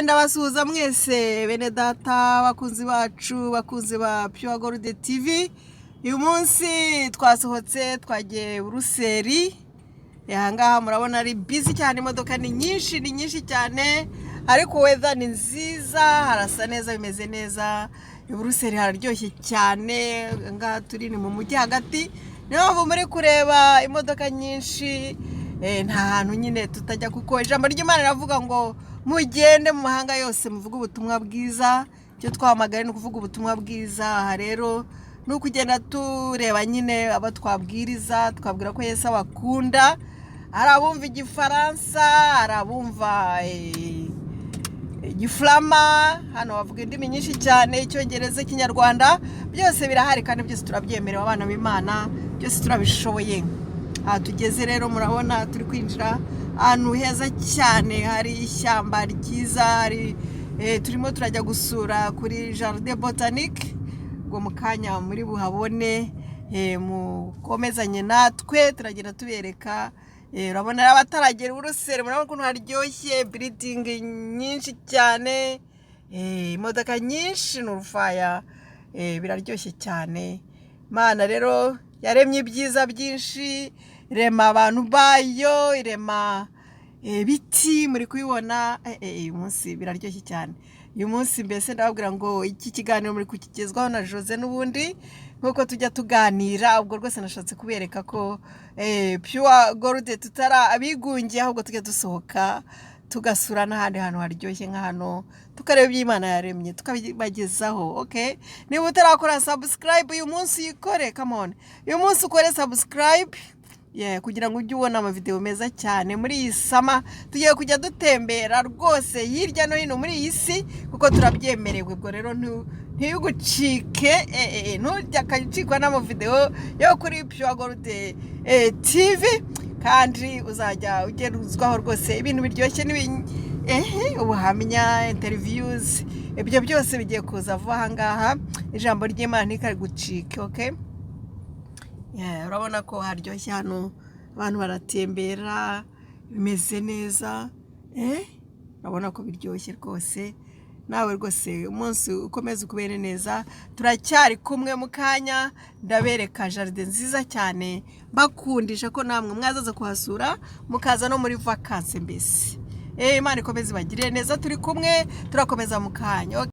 ndabasuhuza mwese bene data bakunzi bacu bakunzi ba PUREGOLD TV. Uyu munsi twasohotse twagiye Buruseli. Ngaha murabona ari busy cyane, imodoka ni nyinshi cyane, ariko weather ni nziza, harasa neza, bimeze neza. Buruseli hararyoshye cyane, ngaha turi ni mu mujyi hagati. Niho muri kureba imodoka nyinshi, nta hantu nyine tutajya, kuko ijambo ry'Imana riravuga ngo mugende mu mahanga yose muvuga ubutumwa bwiza. Cyo twamagara no kuvuga ubutumwa bwiza. Aha rero no kugenda tureba nyine aba twabwiriza, twabwira ko Yesu abakunda. Arabumva igifaransa, arabumva igiflama, hano bavuga indimi nyinshi cyane, icyongereza, ikinyarwanda, byose birahari kandi byose turabyemerewe abana b'Imana, byose turabishoboye. Aha tugeze rero murabona turi kwinjira ahantu heza cyane, hari ishyamba ryiza, hari turimo turajya gusura kuri Jardin Botanique, ngo mukanya muri buhabone, mukomezanye natwe turagenda tubereka. Urabona abataragera Buruseli, murabona ukuntu haryoshye, building nyinshi cyane, imodoka nyinshi n'urufaya, biraryoshye cyane. Imana rero yaremye ibyiza byinshi, irema abantu bayo, irema biti, muri kubibona. Uyu munsi biraryoshye cyane. Uyu munsi mbese ndababwira ngo iki kiganiro muri kukigezwaho na Jose n'ubundi nkuko tujya tuganira. Ubwo rwose nashatse kubereka ko PUREGOLD tutara abigungiye, ahubwo tujya dusohoka tugasura n'ahandi hantu haryoshye nka hano, tukareba iby'Imana yaremye tukabibagezaho. Okay, niba utarakora subscribe uyu munsi yikore, come on, uyu munsi ukore subscribe, kugira ngo ujye ubona amavideo meza cyane. Muri iyi sama tugiye kujya dutembera rwose hirya no hino muri iyi si, kuko turabyemerewe. Ubwo rero ntiyugucike, ntujya kacikwa n'amavideo yo kuri PUREGOLD TV, kandi uzajya ugeruzwaho rwose ibintu biryoshye ubuhamya, interviews, ibyo byose bigiye kuza vuba aha ngaha. Ijambo ry'Imana ntikarigucike. Okay, urabona ko haryoshye hano, abantu baratembera, bimeze neza, urabona ko biryoshye rwose. Nawe rwose umunsi ukomeze ukubere neza, turacyari kumwe mu kanya ndabereka jardin nziza cyane, bakundisha ko namwe mwazaza kuhasura mukaza no muri vacances mbese. Imana ikomeze bagire neza, turi kumwe turakomeza mu kanya.